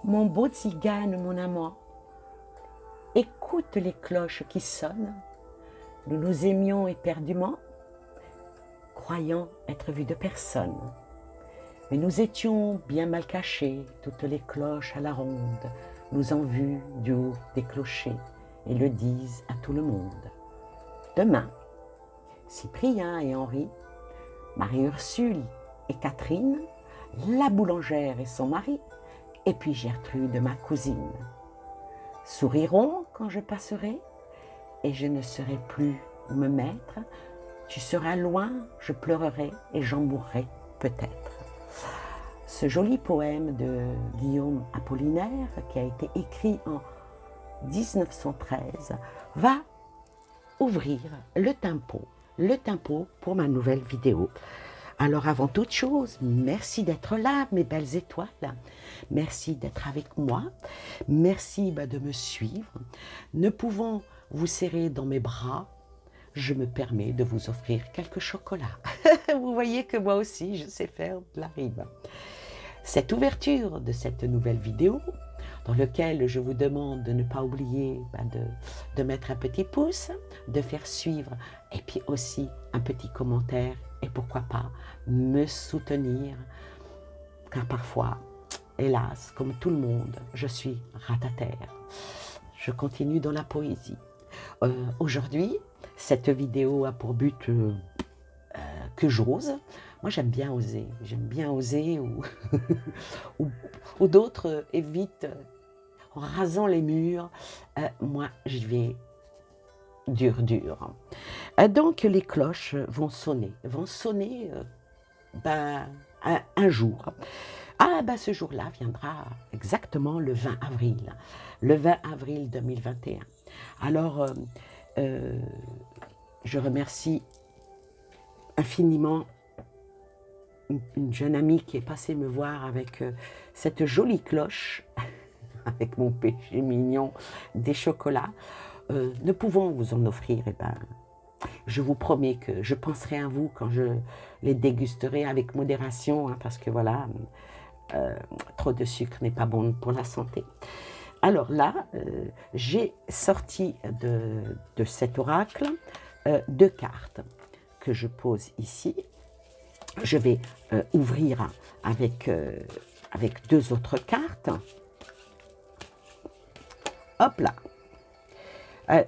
Mon beau tzigane, mon amant, écoute les cloches qui sonnent. Nous nous aimions éperdument, croyant être vus de personne. Mais nous étions bien mal cachés, toutes les cloches à la ronde nous ont vus du haut des clochers et le disent à tout le monde. Demain, Cyprien et Henri, Marie-Ursule et Catherine, la boulangère et son mari, et puis Gertrude, ma cousine, souriront quand je passerai, et je ne saurai plus où me mettre. Tu seras loin, je pleurerai, et j'en mourrai peut-être. Ce joli poème de Guillaume Apollinaire, qui a été écrit en 1913, va ouvrir le tempo pour ma nouvelle vidéo. Alors avant toute chose, merci d'être là, mes belles étoiles. Merci d'être avec moi. Merci de me suivre. Ne pouvant vous serrer dans mes bras, je me permets de vous offrir quelques chocolats. Vous voyez que moi aussi, je sais faire de la rime. Cette ouverture de cette nouvelle vidéo, dans laquelle je vous demande de ne pas oublier de mettre un petit pouce, de faire suivre, et puis aussi un petit commentaire, et pourquoi pas me soutenir, car parfois, hélas, comme tout le monde, je suis ratataire. Je continue dans la poésie. Aujourd'hui, cette vidéo a pour but que j'ose. Moi, j'aime bien oser, ou d'autres évitent en rasant les murs. Moi, j'y vais dur. Donc, les cloches vont sonner un jour. Ce jour-là viendra exactement le 20 avril. Le 20 avril 2021. Alors, je remercie infiniment une jeune amie qui est passée me voir avec cette jolie cloche, avec mon péché mignon, des chocolats. Ne pouvant vous en offrir, je vous promets que je penserai à vous quand je les dégusterai avec modération, hein, parce que voilà, trop de sucre n'est pas bon pour la santé. Alors là, j'ai sorti de cet oracle 2 cartes que je pose ici. Je vais ouvrir avec 2 autres cartes. Hop là.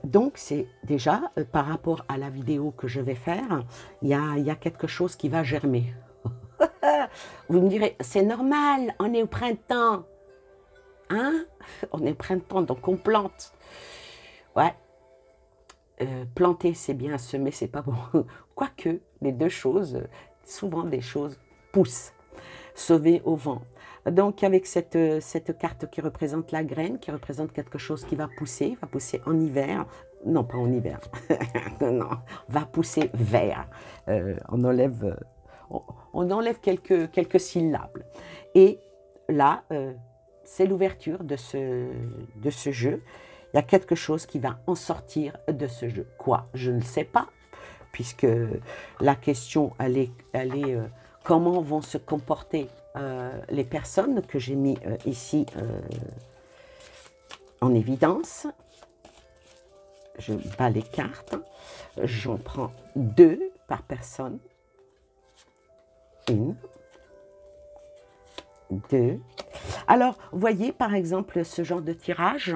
Donc, c'est déjà, par rapport à la vidéo que je vais faire, il y a quelque chose qui va germer. Vous me direz, c'est normal, on est au printemps. Hein? On est au printemps, donc on plante. Ouais. Planter, c'est bien, semer, c'est pas bon. Quoique, les 2 choses, souvent des choses poussent, sauvées au vent. Donc, avec cette carte qui représente la graine, qui représente quelque chose qui va pousser en hiver. Non, pas en hiver. Non, va pousser vert. On enlève quelques syllabes. Et là, c'est l'ouverture de ce jeu. Il y a quelque chose qui va en sortir de ce jeu. Quoi? Je ne sais pas, puisque la question, elle est comment vont se comporter les personnes que j'ai mis ici en évidence. Je bats les cartes. J'en prends 2 par personne. 1, 2. Alors, voyez par exemple ce genre de tirage,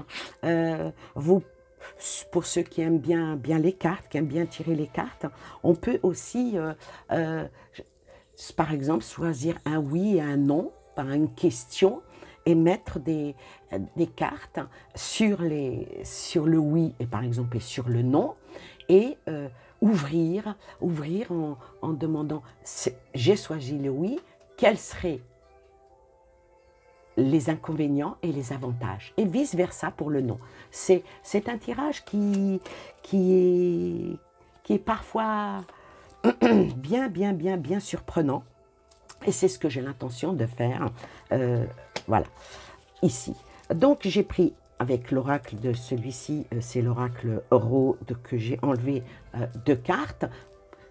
pour ceux qui aiment bien les cartes, qui aiment bien tirer les cartes, on peut aussi, par exemple, choisir un oui et un non par une question et mettre des cartes sur le oui et par exemple et sur le non et ouvrir en demandant, j'ai choisi le oui, quels seraient les inconvénients et les avantages, et vice-versa pour le non. C'est un tirage qui est parfois bien surprenant, et c'est ce que j'ai l'intention de faire, voilà, ici. Donc j'ai pris, avec l'oracle de celui-ci, c'est l'oracle Rho, que j'ai enlevé 2 cartes,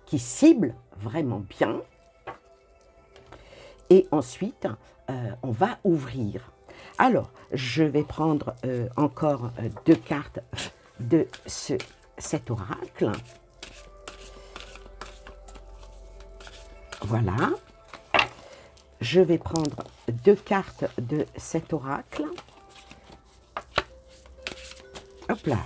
qui ciblent vraiment bien. Et ensuite, on va ouvrir. Alors, je vais prendre encore deux cartes de cet oracle. Voilà. Je vais prendre deux cartes de cet oracle. Hop là.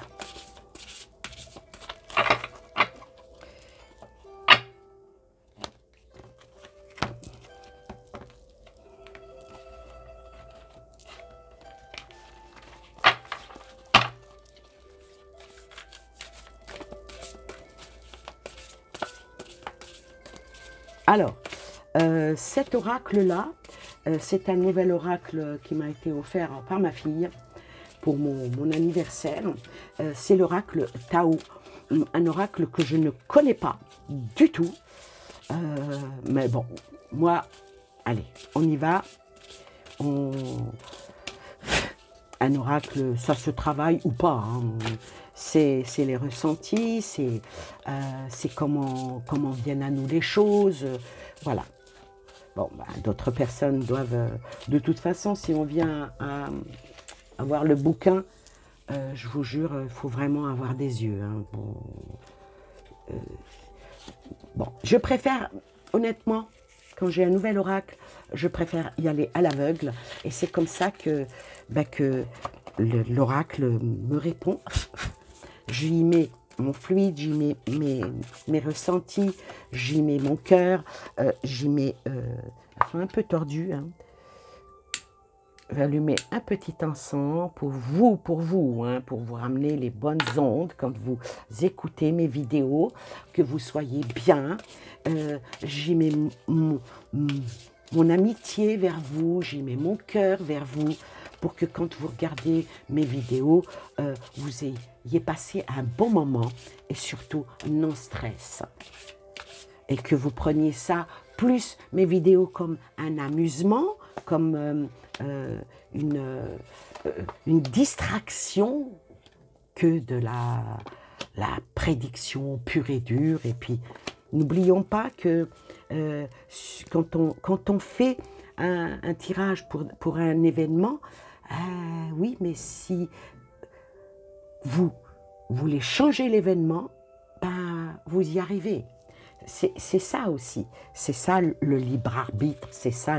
Alors, cet oracle-là, c'est un nouvel oracle qui m'a été offert par ma fille pour mon anniversaire. C'est l'oracle Tao, un oracle que je ne connais pas du tout. Mais bon, moi, allez, on y va. Un oracle, ça se travaille ou pas, hein. C'est les ressentis, c'est comment viennent à nous les choses, voilà. Bon, ben, d'autres personnes doivent, de toute façon, si on vient à voir le bouquin, je vous jure, il faut vraiment avoir des yeux, hein. Bon, je préfère, honnêtement, quand j'ai un nouvel oracle, je préfère y aller à l'aveugle, et c'est comme ça que l'oracle me répond. J'y mets mon fluide, j'y mets mes ressentis, j'y mets mon cœur, j'y mets... un peu tordu, hein. Je vais allumer un petit encens pour vous, hein, pour vous ramener les bonnes ondes quand vous écoutez mes vidéos, que vous soyez bien. J'y mets mon amitié vers vous, j'y mets mon cœur vers vous, pour que quand vous regardez mes vidéos, vous ayez passé un bon moment et surtout non stress. Et que vous preniez ça, plus mes vidéos comme un amusement, comme une distraction, que de la prédiction pure et dure. Et puis, n'oublions pas que quand on fait un tirage pour un événement, oui, mais si vous voulez changer l'événement, ben, vous y arrivez. C'est ça aussi. C'est ça le libre arbitre. C'est ça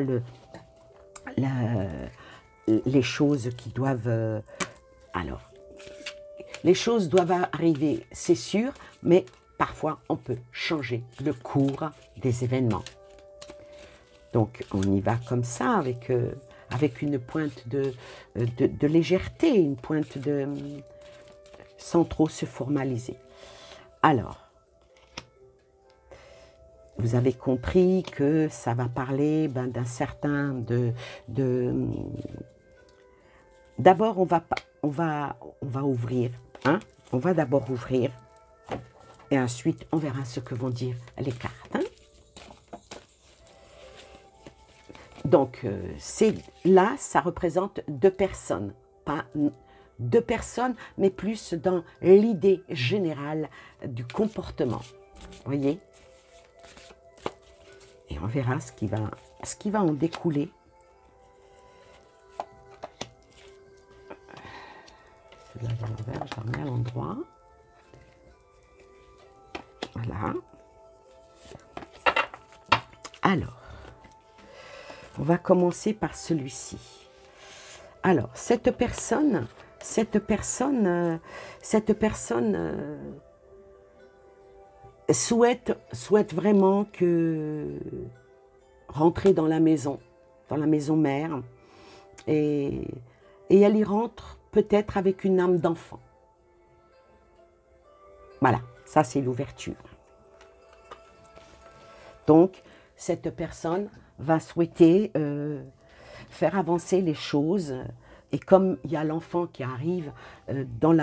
les choses qui doivent... alors, les choses doivent arriver, c'est sûr, mais parfois on peut changer le cours des événements. Donc, on y va comme ça, avec une pointe de légèreté, une pointe de... sans trop se formaliser. Alors, vous avez compris que ça va parler d'un certain... D'abord, on va ouvrir, hein? On va d'abord ouvrir, et ensuite, on verra ce que vont dire les cartes, hein? Donc, là, ça représente deux personnes, pas deux personnes, mais plus dans l'idée générale du comportement. Vous voyez? Et on verra ce qui va en découler. Celle-là, je l'envers, je la remets à l'endroit. Voilà. Alors, on va commencer par celui-ci. Alors, cette personne souhaite vraiment rentrer dans la maison mère, et elle y rentre peut-être avec une âme d'enfant. Voilà, ça c'est l'ouverture. Donc, cette personne va souhaiter faire avancer les choses. Et comme il y a l'enfant qui arrive dans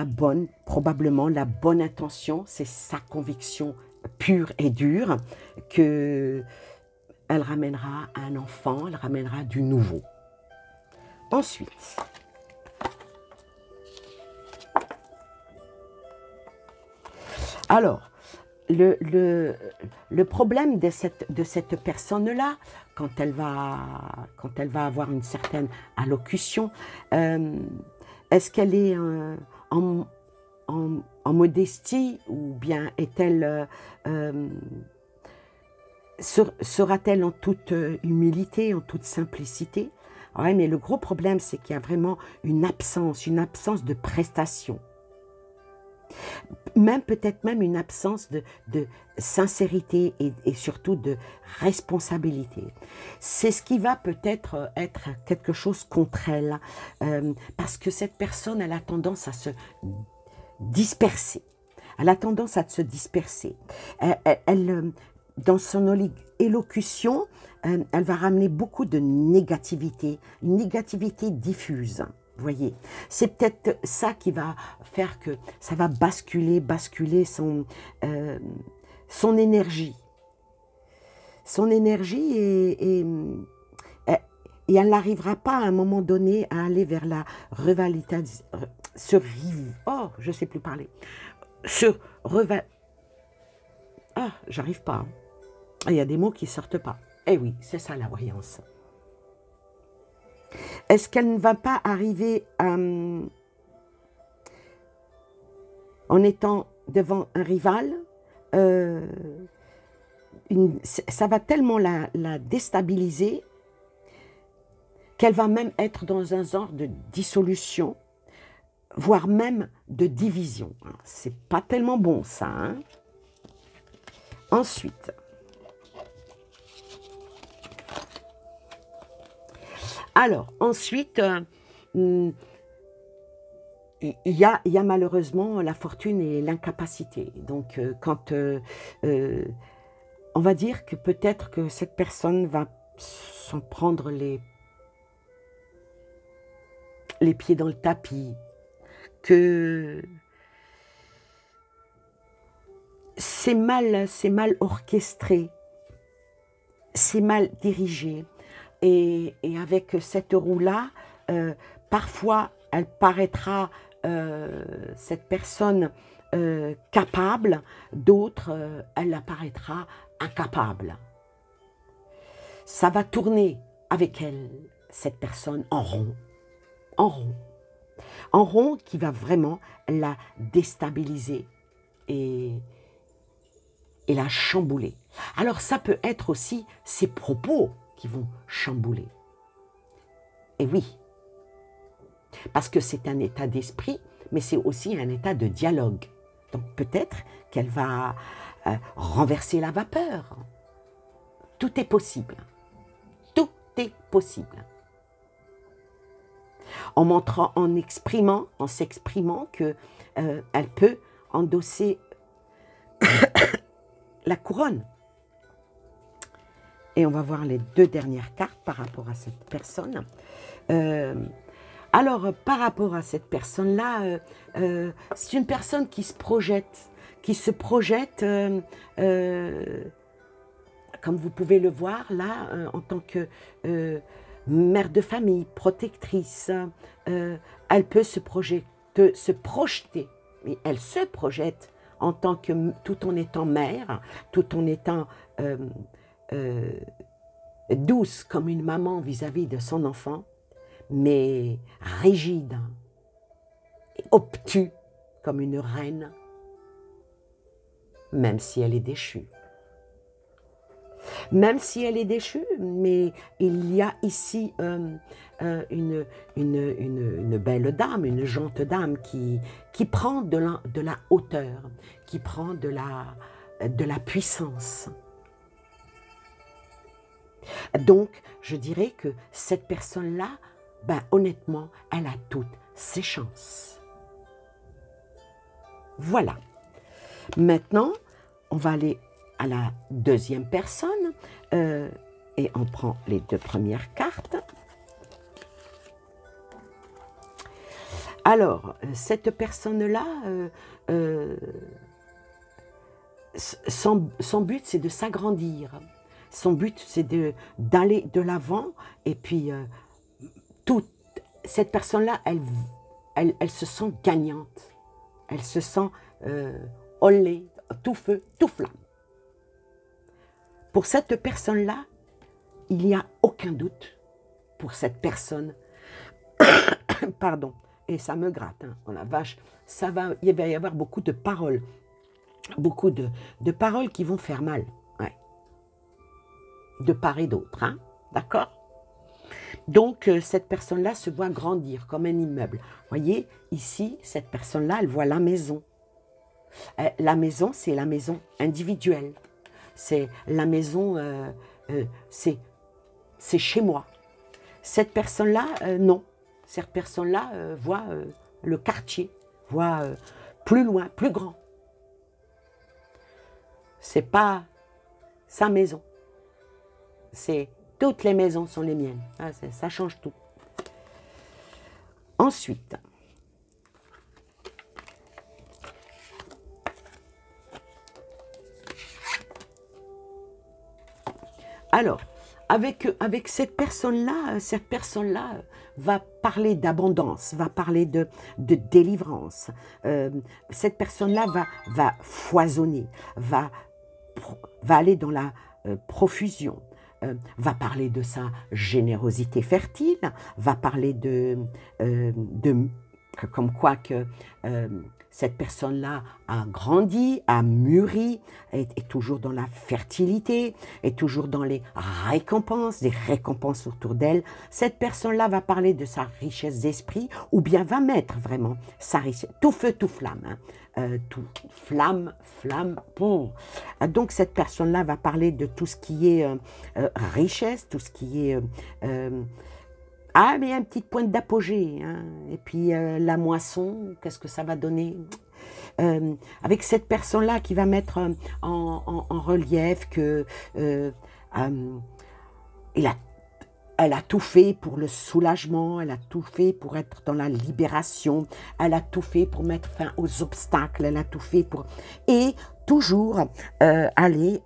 probablement la bonne intention, c'est sa conviction pure et dure, qu'elle ramènera un enfant, elle ramènera du nouveau. Ensuite, alors, le problème de cette personne-là, quand elle va avoir une certaine allocution, est-ce qu'elle est en, en modestie ou bien est-elle sera-t-elle en toute humilité, en toute simplicité? Ouais, mais le gros problème, c'est qu'il y a vraiment une absence de prestation. Même peut-être même une absence de sincérité et surtout de responsabilité. C'est ce qui va peut-être être quelque chose contre elle, parce que cette personne, elle a tendance à se disperser. Elle a tendance à se disperser. Dans son élocution, elle va ramener beaucoup de négativité, une négativité diffuse. Vous voyez, c'est peut-être ça qui va faire que ça va basculer son énergie. Son énergie et elle n'arrivera pas à un moment donné à aller vers la revitalisation. Oh, je ne sais plus parler. Ah, j'arrive pas. Il y a des mots qui ne sortent pas. Eh oui, c'est ça la voyance. Est-ce qu'elle ne va pas arriver en étant devant un rival, ça va tellement la déstabiliser qu'elle va même être dans un genre de dissolution, voire même de division. C'est pas tellement bon ça, hein? Ensuite, il y a malheureusement la fortune et l'incapacité. Donc, on va dire que peut-être que cette personne va s'en prendre les pieds dans le tapis, que c'est mal orchestré, c'est mal dirigé. Et avec cette roue-là, parfois, elle paraîtra, cette personne, capable, d'autres, elle apparaîtra incapable. Ça va tourner avec elle, cette personne, en rond. En rond qui va vraiment la déstabiliser et la chambouler. Alors, ça peut être aussi ses propos qui vont chambouler. Et oui, parce que c'est un état d'esprit, mais c'est aussi un état de dialogue. Donc peut-être qu'elle va renverser la vapeur. Tout est possible. Tout est possible. En montrant, en s'exprimant que elle peut endosser la couronne. Et on va voir les deux dernières cartes par rapport à cette personne. Alors, par rapport à cette personne-là, c'est une personne qui se projette, comme vous pouvez le voir là, en tant que mère de famille, protectrice. Elle peut se projeter, mais elle se projette en tant que, tout en étant mère, tout en étant douce comme une maman vis-à-vis de son enfant, mais rigide et obtuse comme une reine, même si elle est déchue. Même si elle est déchue, mais il y a ici une belle dame, une gente dame qui prend de la hauteur, qui prend de la puissance. Donc, je dirais que cette personne-là, ben, honnêtement, elle a toutes ses chances. Voilà. Maintenant, on va aller à la deuxième personne et on prend les deux premières cartes. Alors, cette personne-là, son but, c'est de s'agrandir. Son but, c'est d'aller de l'avant. Et puis, cette personne-là, elle se sent gagnante. Elle se sent olé, tout feu, tout flamme. Pour cette personne-là, il n'y a aucun doute. Pour cette personne, pardon, et ça me gratte, hein, oh la vache, il va y avoir beaucoup de paroles qui vont faire mal, ouais, de part et d'autre, hein, d'accord? Donc, cette personne-là se voit grandir comme un immeuble. Voyez, ici, cette personne-là, elle voit la maison. La maison, c'est la maison individuelle. C'est la maison, c'est chez moi. Cette personne-là, non. Cette personne-là voit le quartier, voit plus loin, plus grand. C'est pas sa maison. C'est toutes les maisons sont les miennes. Ah, ça change tout. Ensuite, alors, avec cette personne-là va parler d'abondance, va parler de délivrance. Cette personne-là va foisonner, va aller dans la profusion, va parler de sa générosité fertile, va parler comme quoi que cette personne-là a grandi, a mûri, est toujours dans la fertilité, est toujours dans les récompenses, des récompenses autour d'elle. Cette personne-là va parler de sa richesse d'esprit ou bien va mettre vraiment sa richesse, tout feu, tout flamme, hein, tout flamme, pour. Donc cette personne-là va parler de tout ce qui est richesse, tout ce qui est... ah, mais il y a une petite pointe d'apogée, hein. Et puis la moisson, qu'est-ce que ça va donner? Avec cette personne-là qui va mettre en relief que elle a tout fait pour le soulagement, elle a tout fait pour être dans la libération, elle a tout fait pour mettre fin aux obstacles, elle a tout fait pour... Et toujours aller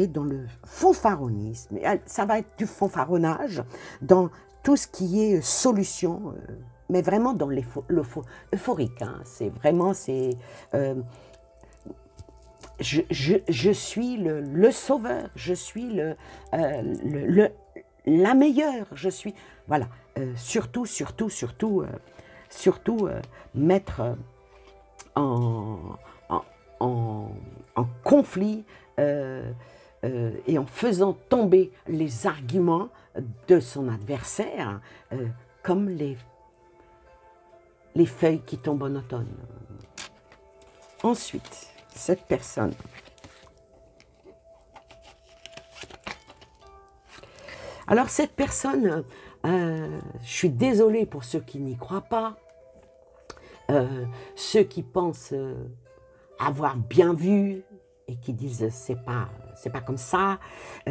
dans le fanfaronnisme. Ça va être du fanfaronnage, dans tout ce qui est solution, mais vraiment dans l'euphorique. Hein. C'est vraiment, je suis le sauveur, je suis la meilleure, je suis... Voilà, surtout mettre en conflit et en faisant tomber les arguments de son adversaire, comme les feuilles qui tombent en automne. Ensuite, cette personne alors cette personne, je suis désolée pour ceux qui n'y croient pas, ceux qui pensent avoir bien vu et qui disent c'est pas comme ça.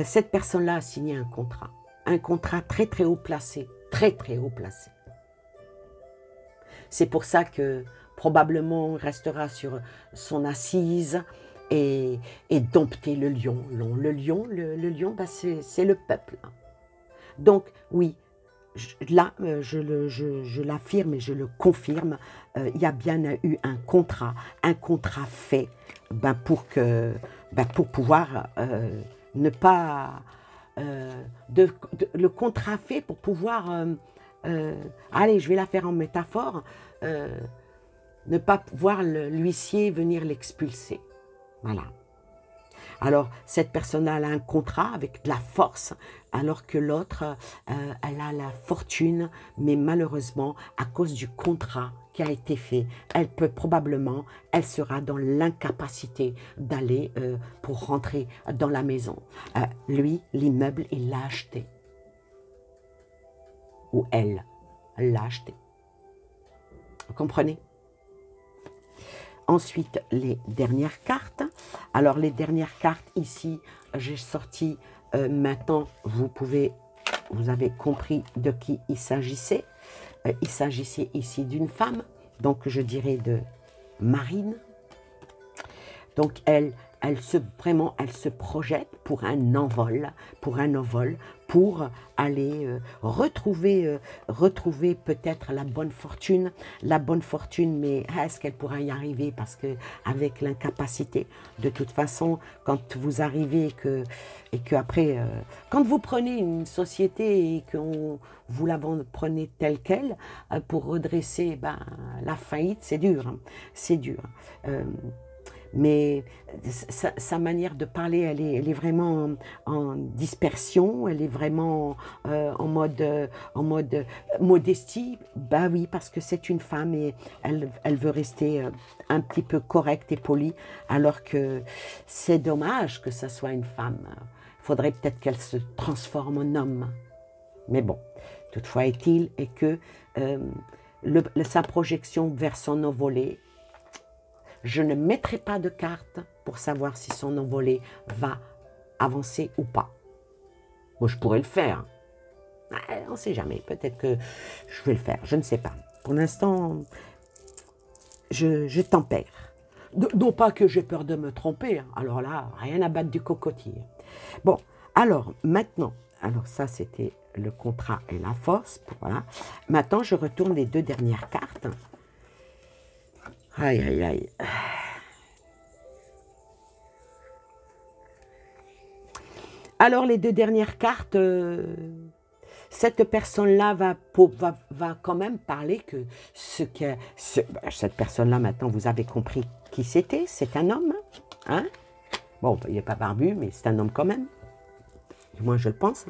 Cette personne-là a signé un contrat très très haut placé, très très haut placé. C'est pour ça que probablement on restera sur son assise et dompter le lion. Le lion, bah c'est le peuple. Donc oui, là je l'affirme et je le confirme, il y a bien eu un contrat fait pour pouvoir ne pas... le contrat fait pour pouvoir... allez, je vais la faire en métaphore, ne pas voir l'huissier venir l'expulser. Voilà. Alors, cette personne a un contrat avec de la force, alors que l'autre, elle a la fortune, mais malheureusement, à cause du contrat qui a été fait, elle sera dans l'incapacité d'aller pour rentrer dans la maison. Lui, l'immeuble, il l'a acheté. Ou elle l'a acheté. Vous comprenez? Ensuite, les dernières cartes. Alors, les dernières cartes, ici, j'ai sorti, maintenant, vous avez compris de qui il s'agissait. Il s'agissait ici d'une femme, donc je dirais de Marine. Donc, elle se projette pour un envol, pour aller retrouver peut-être la bonne fortune. La bonne fortune, mais est-ce qu'elle pourra y arriver? Parce que avec l'incapacité, de toute façon, quand vous arrivez et que après, quand vous prenez une société et que vous la prenez telle qu'elle, pour redresser la faillite, c'est dur. Hein, c'est dur. Mais sa manière de parler, elle est vraiment en dispersion, elle est vraiment en mode modestie. Bah oui, parce que c'est une femme et elle veut rester un petit peu correcte et polie, alors que c'est dommage que ça soit une femme. Il faudrait peut-être qu'elle se transforme en homme. Mais bon, toutefois est-il que sa projection vers son envolée, je ne mettrai pas de carte pour savoir si son envolée va avancer ou pas. Moi, je pourrais le faire. On ne sait jamais. Peut-être que je vais le faire. Je ne sais pas. Pour l'instant, je tempère. Non pas que j'ai peur de me tromper. Hein. Alors là, rien à battre du cocotier. Bon, alors maintenant, alors ça c'était le contrat et la force. Voilà. Maintenant, je retourne les deux dernières cartes. Aïe, aïe, aïe. Alors, les deux dernières cartes, cette personne-là va quand même parler que cette personne-là, maintenant, vous avez compris qui c'était. C'est un homme. Hein? Bon, il n'est pas barbu, mais c'est un homme quand même. Du moins, je le pense.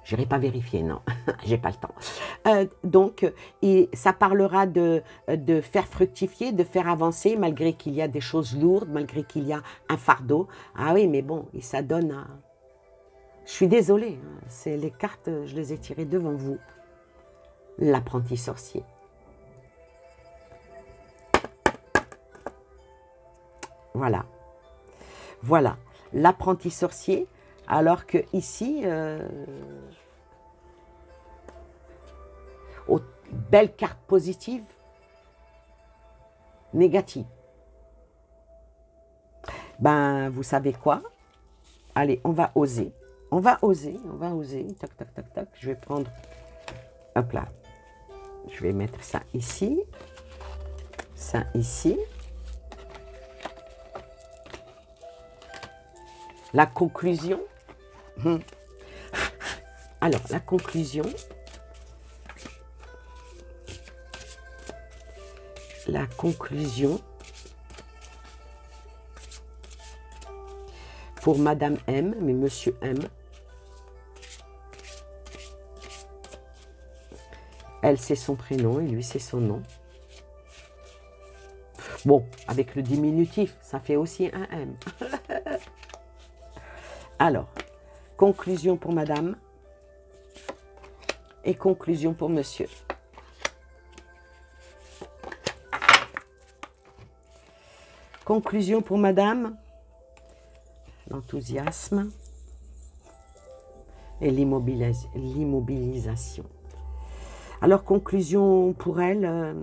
Je n'irai pas vérifier, non, j'ai pas le temps. Donc, ça parlera de faire fructifier, de faire avancer, malgré qu'il y a des choses lourdes, malgré qu'il y a un fardeau. Ah oui, mais bon, et ça donne à... Je suis désolée, hein, c'est les cartes, je les ai tirées devant vous. L'apprenti sorcier. Voilà. Voilà, l'apprenti sorcier, alors que ici... belle carte positive, négative. Ben, vous savez quoi? Allez, on va oser. On va oser, on va oser. Tac, tac, tac, tac. Je vais prendre... Hop là. Je vais mettre ça ici. Ça ici. La conclusion. Alors, la conclusion... La conclusion pour Madame M, mais Monsieur M. Elle, c'est son prénom et lui, c'est son nom. Bon, avec le diminutif, ça fait aussi un M. Alors, conclusion pour Madame et conclusion pour Monsieur. Conclusion pour Madame, l'enthousiasme et l'immobilisation. Alors, conclusion pour elle,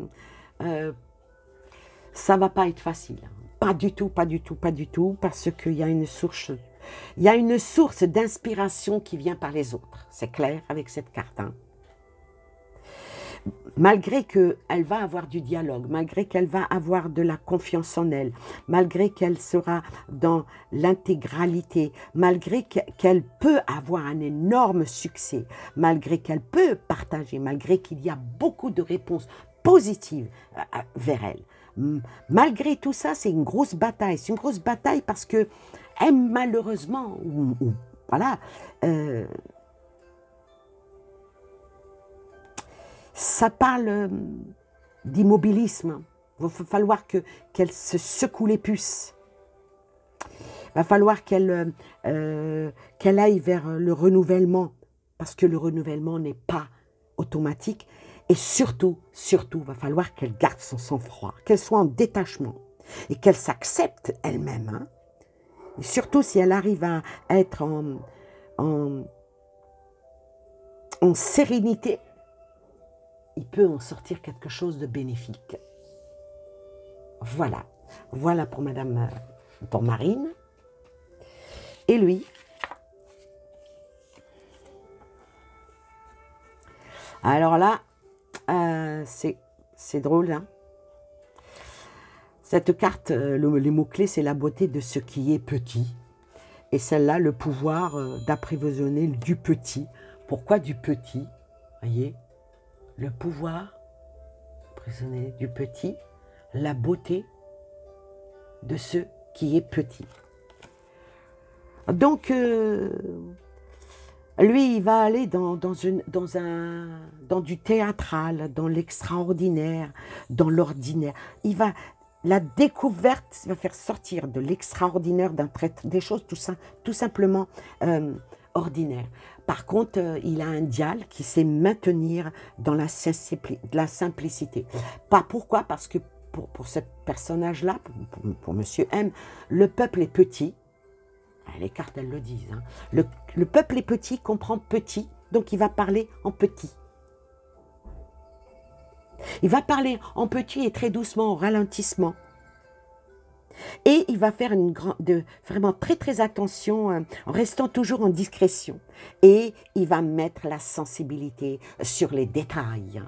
ça ne va pas être facile. Pas du tout, pas du tout, pas du tout, parce qu'il y a une source d'inspiration qui vient par les autres. C'est clair avec cette carte. Hein. Malgré qu'elle va avoir du dialogue, malgré qu'elle va avoir de la confiance en elle, malgré qu'elle sera dans l'intégralité, malgré qu'elle peut avoir un énorme succès, malgré qu'elle peut partager, malgré qu'il y a beaucoup de réponses positives vers elle. Malgré tout ça, c'est une grosse bataille. C'est une grosse bataille parce que elle, malheureusement, voilà, ça parle d'immobilisme. Il va falloir qu'elle se secoue les puces. Il va falloir qu'elle aille vers le renouvellement, parce que le renouvellement n'est pas automatique. Et surtout, il va falloir qu'elle garde son sang-froid, qu'elle soit en détachement et qu'elle s'accepte elle-même. Hein. Et surtout, si elle arrive à être en sérénité, il peut en sortir quelque chose de bénéfique. Voilà. Voilà pour Madame, pour Marine. Et lui, Alors là, c'est drôle, hein. Cette carte, les mots-clés, c'est la beauté de ce qui est petit. Et celle-là, le pouvoir d'apprivoisonner du petit. Pourquoi du petit? Voyez, le pouvoir d'apprivoisonner du petit, la beauté de ce qui est petit. Donc, lui, il va aller dans du théâtral, dans l'extraordinaire, dans l'ordinaire. La découverte va faire sortir de l'extraordinaire des choses tout simplement ordinaires. Par contre, il a un dial qui sait maintenir dans la simplicité. Pas pourquoi? Parce que pour ce personnage-là, pour Monsieur M, le peuple est petit. Les cartes, elles le disent. Hein. Le peuple est petit, comprend petit, donc il va parler en petit. Il va parler en petit et très doucement, au ralentissement. Et il va faire vraiment très très attention, en restant toujours en discrétion. Et il va mettre la sensibilité sur les détails.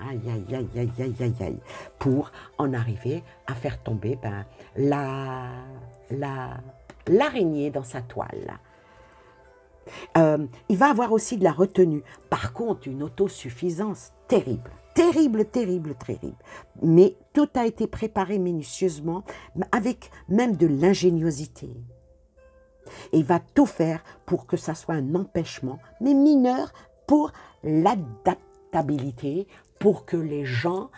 Aïe, aïe, aïe, aïe, aïe, aïe, aïe. Pour en arriver à faire tomber l'araignée dans sa toile. Il va avoir aussi de la retenue. Par contre, une autosuffisance terrible. Terrible, terrible, terrible. Mais tout a été préparé minutieusement, avec même de l'ingéniosité. Et il va tout faire pour que ça soit un empêchement, mais mineur, pour l'adaptabilité, pour que les gens,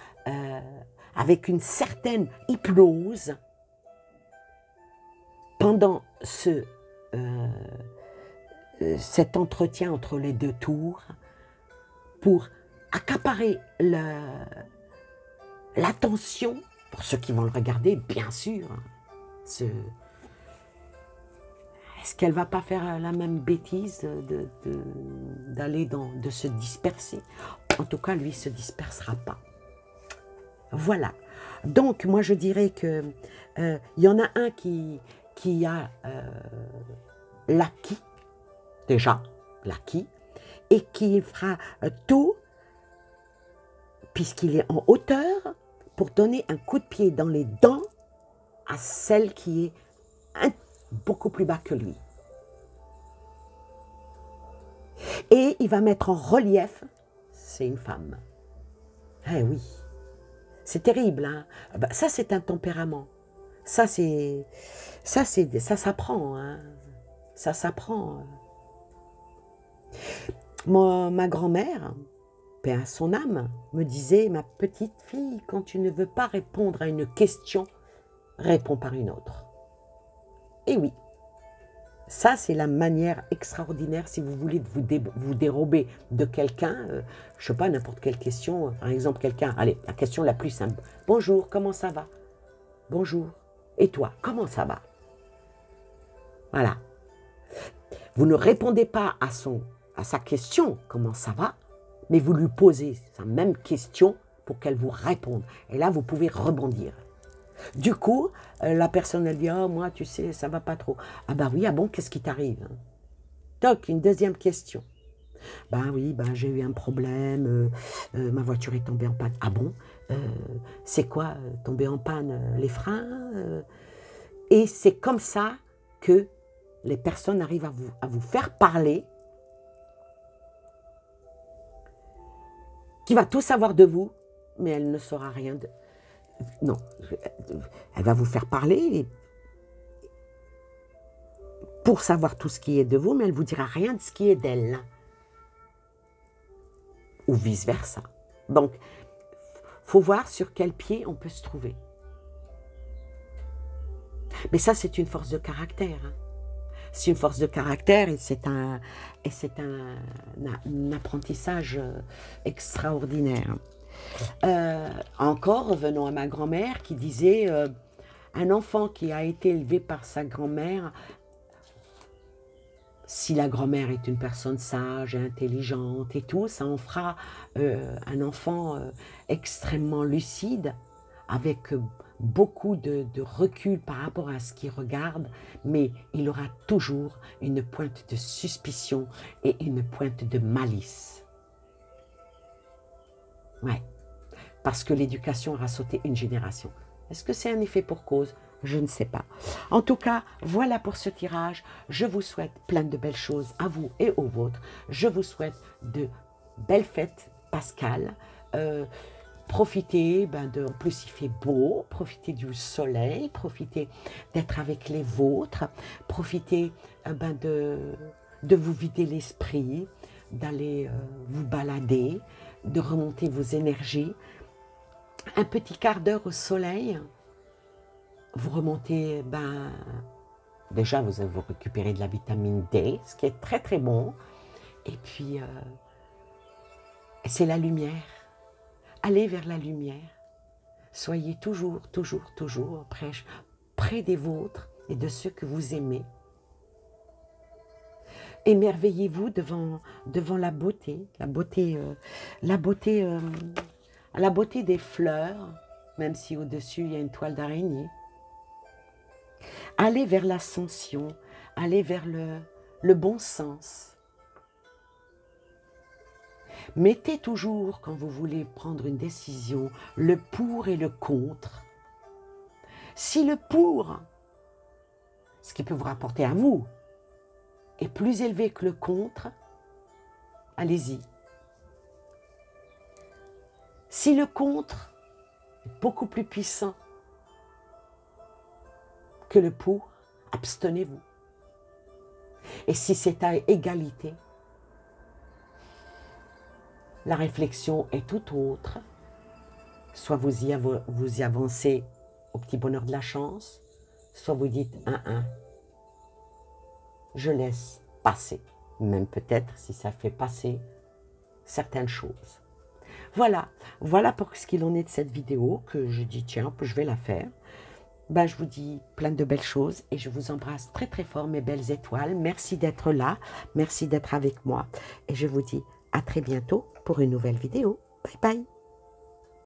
avec une certaine hypnose, pendant cet entretien entre les deux tours, pour accaparer l'attention, pour ceux qui vont le regarder, bien sûr. Est-ce qu'elle ne va pas faire la même bêtise de se disperser? En tout cas, lui, ne se dispersera pas. Voilà. Donc, moi, je dirais que y en a un qui a l'acquis, déjà, l'acquis, et qui fera tout, puisqu'il est en hauteur, pour donner un coup de pied dans les dents à celle qui est beaucoup plus bas que lui. Et il va mettre en relief, c'est une femme. Eh oui, c'est terrible, hein? Ça, c'est un tempérament. Ça s'apprend, hein? Ça s'apprend. Ma grand-mère, paix à son âme, me disait, ma petite fille, quand tu ne veux pas répondre à une question, réponds par une autre. Et oui, ça c'est la manière extraordinaire, si vous voulez vous dérober de quelqu'un, je ne sais pas, n'importe quelle question, par exemple quelqu'un, allez, la question la plus simple, bonjour, comment ça va? Bonjour, et toi, comment ça va? Voilà. Vous ne répondez pas à sa question, comment ça va, mais vous lui posez sa même question pour qu'elle vous réponde. Et là, vous pouvez rebondir. Du coup, la personne, elle dit, « Oh, moi, tu sais, ça va pas trop. » Ah bah oui, ah bon, qu'est-ce qui t'arrive? Toc, une deuxième question. « Ben oui, j'ai eu un problème, ma voiture est tombée en panne. » Ah bon? C'est quoi, tomber en panne? Les freins? Et c'est comme ça que les personnes arrivent à vous faire parler, qui va tout savoir de vous, mais elle ne saura rien de... Non, elle va vous faire parler pour savoir tout ce qui est de vous, mais elle ne vous dira rien de ce qui est d'elle. Ou vice-versa. Donc, il faut voir sur quel pied on peut se trouver. Mais ça, c'est une force de caractère. Hein. C'est une force de caractère et c'est un apprentissage extraordinaire. Encore, revenons à ma grand-mère qui disait un enfant qui a été élevé par sa grand-mère, si la grand-mère est une personne sage et intelligente et tout, ça en fera un enfant extrêmement lucide, avec beaucoup de recul par rapport à ce qu'il regarde, mais il aura toujours une pointe de suspicion et une pointe de malice. Ouais, parce que l'éducation aura sauté une génération. Est-ce que c'est un effet pour cause? Je ne sais pas. En tout cas, voilà pour ce tirage. Je vous souhaite plein de belles choses à vous et aux vôtres. Je vous souhaite de belles fêtes pascales. Profitez, en plus il fait beau, profitez du soleil, profitez d'être avec les vôtres, profitez de vous vider l'esprit, d'aller vous balader, de remonter vos énergies. Un petit quart d'heure au soleil, vous remontez, déjà vous récupérez de la vitamine D, ce qui est très très bon, et puis c'est la lumière. Allez vers la lumière. Soyez toujours près des vôtres et de ceux que vous aimez. Émerveillez-vous devant la beauté des fleurs, même si au-dessus il y a une toile d'araignée. Allez vers l'ascension, allez vers le bon sens. Mettez toujours, quand vous voulez prendre une décision, le pour et le contre. Si le pour, ce qui peut vous rapporter à vous, est plus élevé que le contre, allez-y. Si le contre est beaucoup plus puissant que le pour, abstenez-vous. Et si c'est à égalité, la réflexion est tout autre. Soit vous y avancez au petit bonheur de la chance, soit vous dites 1-1. Je laisse passer, même peut-être si ça fait passer certaines choses. Voilà pour ce qu'il en est de cette vidéo, que je dis tiens, je vais la faire. Je vous dis plein de belles choses et je vous embrasse très très fort mes belles étoiles. Merci d'être là, merci d'être avec moi et je vous dis à très bientôt pour une nouvelle vidéo. Bye bye.